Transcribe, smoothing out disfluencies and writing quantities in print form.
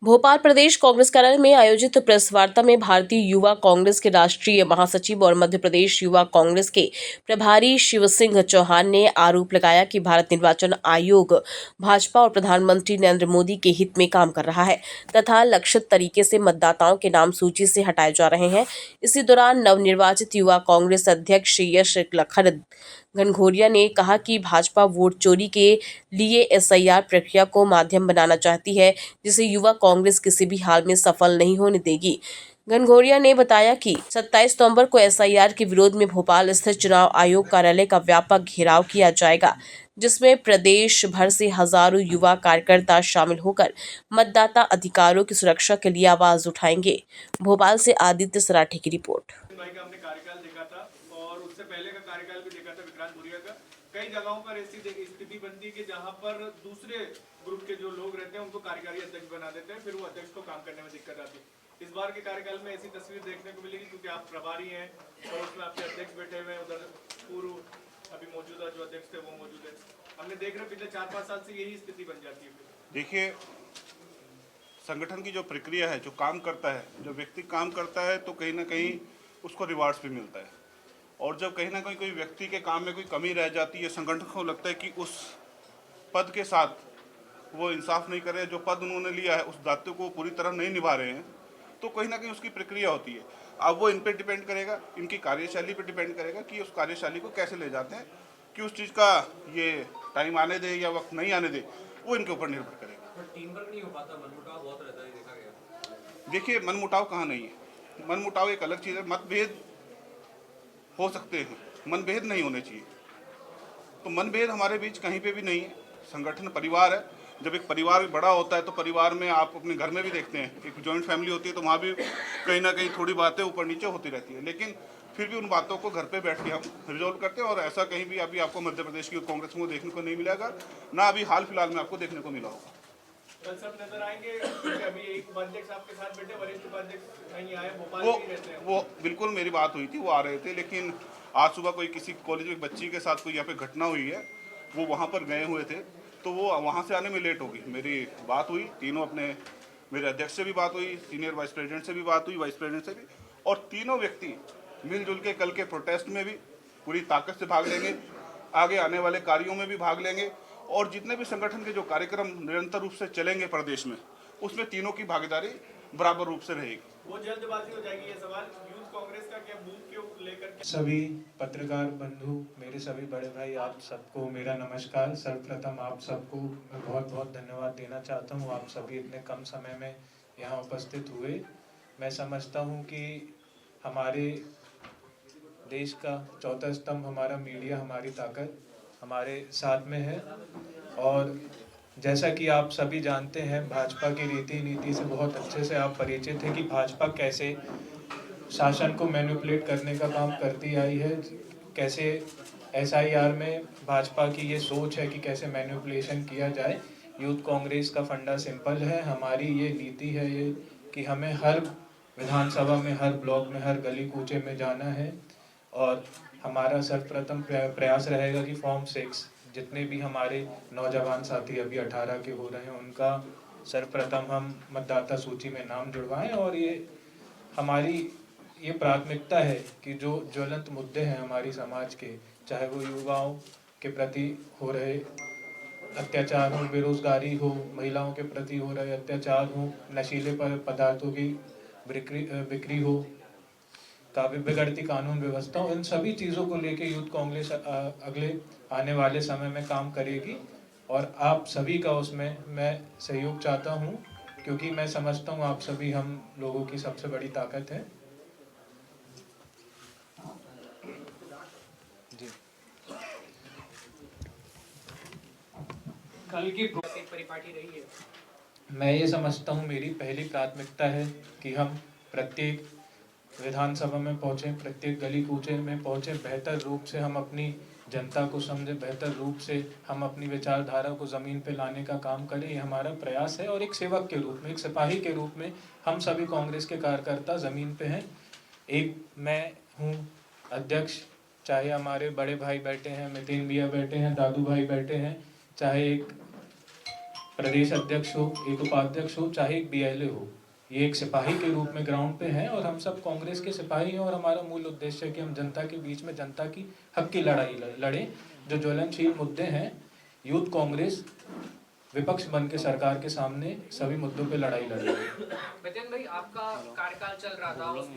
भोपाल प्रदेश कांग्रेस कार्यालय में आयोजित प्रेस वार्ता में भारतीय युवा कांग्रेस के राष्ट्रीय महासचिव और मध्य प्रदेश युवा कांग्रेस के प्रभारी शिव सिंह चौहान ने आरोप लगाया कि भारत निर्वाचन आयोग भाजपा और प्रधानमंत्री नरेंद्र मोदी के हित में काम कर रहा है तथा लक्षित तरीके से मतदाताओं के नाम सूची से हटाए जा रहे हैं। इसी दौरान नवनिर्वाचित युवा कांग्रेस अध्यक्ष यश लखन घनघोरिया ने कहा कि भाजपा वोट चोरी के लिए एसआईआर प्रक्रिया को माध्यम बनाना चाहती है, जिसे युवा कांग्रेस किसी भी हाल में सफल नहीं होने देगी। घनघोरिया ने बताया कि 27 नवंबर को एसआईआर के विरोध में भोपाल स्थित चुनाव आयोग कार्यालय का व्यापक घेराव किया जाएगा, जिसमें प्रदेश भर से हजारों युवा कार्यकर्ता शामिल होकर मतदाता अधिकारों की सुरक्षा के लिए आवाज उठाएंगे। भोपाल से आदित्य सराठे की रिपोर्ट। हमने कार्यकाल देखा था और उससे पहले का कार्यकाल भी देखा था विक्रांत भूरिया का। कई जगहों पर ऐसी स्थिति बनती है कि जहां पर दूसरे ग्रुप के जो लोग रहते हैं उनको कार्यकारी अध्यक्ष बना देते हैं, फिर वो अध्यक्ष को काम करने में दिक्कत आती है। इस बार के कार्यकाल में ऐसी तस्वीर देखने को मिलेगी क्योंकि आप प्रभारी हैं और उसमें आपके अध्यक्ष बैठे हुए हैं, उधर पूर्व अभी मौजूदा जो अध्यक्ष थे वो मौजूद है। हमने देख रहे पिछले 4-5 साल से यही स्थिति बन जाती है। देखिए, संगठन की जो प्रक्रिया है, जो काम करता है, जो व्यक्ति काम करता है तो कहीं ना कहीं उसको रिवार्ड्स भी मिलता है, और जब कहीं ना कहीं कोई व्यक्ति के काम में कोई कमी रह जाती है, संगठन को लगता है कि उस पद के साथ वो इंसाफ नहीं कर रहे, जो पद उन्होंने लिया है उस दायित्व को पूरी तरह नहीं निभा रहे हैं, तो कहीं ना कहीं उसकी प्रक्रिया होती है। अब वो इन पे डिपेंड करेगा, इनकी कार्यशैली पे डिपेंड करेगा कि उस कार्यशैली को कैसे ले जाते हैं, कि उस चीज़ का ये टाइम आने दे या वक्त नहीं आने दे, वो इनके ऊपर निर्भर करेगा। टीम वर्क नहीं हो पाता, मनमुटाव बहुत रहता है, देखा गया। देखिए, मनमुटाव कहाँ नहीं है, मनमुटाव एक अलग चीज़ है। मतभेद हो सकते हैं, मनभेद नहीं होने चाहिए। तो मनभेद हमारे बीच कहीं पे भी नहीं है। संगठन परिवार है। जब एक परिवार बड़ा होता है तो परिवार में आप अपने घर में भी देखते हैं, एक जॉइंट फैमिली होती है तो वहाँ भी कहीं ना कहीं थोड़ी बातें ऊपर नीचे होती रहती है, लेकिन फिर भी उन बातों को घर पे बैठ के हम रिजोल्व करते हैं। और ऐसा कहीं भी अभी आपको मध्य प्रदेश की कांग्रेस में देखने को नहीं मिलेगा, ना अभी हाल फिलहाल में आपको देखने को मिला होगा। कल सब नजर आएंगे, अभी एक उपाध्यक्ष आपके साथ बैठे, वरिष्ठ उपाध्यक्ष नहीं आए, भोपाल में ही रहते हैं। वो बिल्कुल मेरी बात हुई थी, वो आ रहे थे, लेकिन आज सुबह कोई किसी कॉलेज में बच्ची के साथ कोई यहाँ पे घटना हुई है, वो वहाँ पर गए हुए थे, तो वो वहाँ से आने में लेट हो गई। मेरी बात हुई, तीनों अपने मेरे अध्यक्ष से भी बात हुई, सीनियर वाइस प्रेसिडेंट से भी बात हुई, वाइस प्रेसिडेंट से भी, और तीनों व्यक्ति मिलजुल के कल के प्रोटेस्ट में भी पूरी ताकत से भाग लेंगे, आगे आने वाले कार्यों में भी भाग लेंगे, और जितने भी संगठन के जो कार्यक्रम निरंतर रूप से चलेंगे प्रदेश में, उसमें तीनों की भागीदारी बराबर रूप से रहेगी। वो जल्दबाजी हो जाएगी, ये सवाल यूथ कांग्रेस का क्या बूथ के लेकर। सभी पत्रकार बंधु, मेरे सभी बड़े भाई, आप सबको मेरा नमस्कार। सर्वप्रथम आप सबको मैं बहुत बहुत धन्यवाद देना चाहता हूँ, आप सभी इतने कम समय में यहाँ उपस्थित हुए। मैं समझता हूँ कि हमारे देश का चौथा स्तंभ हमारा मीडिया, हमारी ताकत हमारे साथ में है, और जैसा कि आप सभी जानते हैं, भाजपा की रीति नीति से बहुत अच्छे से आप परिचित हैं कि भाजपा कैसे शासन को मैनिपुलेट करने का काम करती आई है, कैसे एसआईआर में भाजपा की ये सोच है कि कैसे मैनिपुलेशन किया जाए। यूथ कांग्रेस का फंडा सिंपल है, हमारी ये नीति है ये कि हमें हर विधानसभा में, हर ब्लॉक में, हर गली कूचे में जाना है, और हमारा सर्वप्रथम प्रयास रहेगा कि फॉर्म 6 जितने भी हमारे नौजवान साथी अभी 18 के हो रहे हैं, उनका सर्वप्रथम हम मतदाता सूची में नाम जुड़वाएं। और ये हमारी ये प्राथमिकता है कि जो ज्वलंत मुद्दे हैं हमारी समाज के, चाहे वो युवाओं के प्रति हो रहे अत्याचार हो, बेरोजगारी हो, महिलाओं के प्रति हो रहे अत्याचार हो, नशीले पदार्थों की बिक्री हो, काफी बिगड़ती कानून व्यवस्था हो, इन सभी चीज़ों को लेके यूथ कांग्रेस अगले आने वाले समय में काम करेगी, और आप सभी का उसमें मैं सहयोग चाहता हूं, क्योंकि मैं समझता हूं आप सभी हम लोगों की सबसे बड़ी ताकत है। जी, कल की परिपाटी रही है। मैं ये समझता हूँ मेरी पहली प्राथमिकता है कि हम प्रत्येक विधानसभा में पहुँचे, प्रत्येक गली कूचे में पहुँचे, बेहतर रूप से हम अपनी जनता को समझे, बेहतर रूप से हम अपनी विचारधारा को ज़मीन पे लाने का काम करें। ये हमारा प्रयास है, और एक सेवक के रूप में, एक सिपाही के रूप में हम सभी कांग्रेस के कार्यकर्ता ज़मीन पे हैं। एक मैं हूँ अध्यक्ष, चाहे हमारे बड़े भाई बैठे हैं, नितिन भैया बैठे हैं, दादू भाई बैठे हैं, चाहे एक प्रदेश अध्यक्ष हो, एक उपाध्यक्ष हो, चाहे एक बीएलए हो, ये एक सिपाही के रूप में ग्राउंड पे हैं और हम सब कांग्रेस के सिपाही हैं और हमारा मूल उद्देश्य है कि हम जनता के बीच में जनता की हक की लड़ाई लड़ें। जो ज्वलनशील मुद्दे हैं, यूथ कांग्रेस विपक्ष बन के सरकार के सामने सभी मुद्दों पे लड़ाई लड़ रही है। नितिन भाई, आपका कार्यकाल चल रहा था, उसके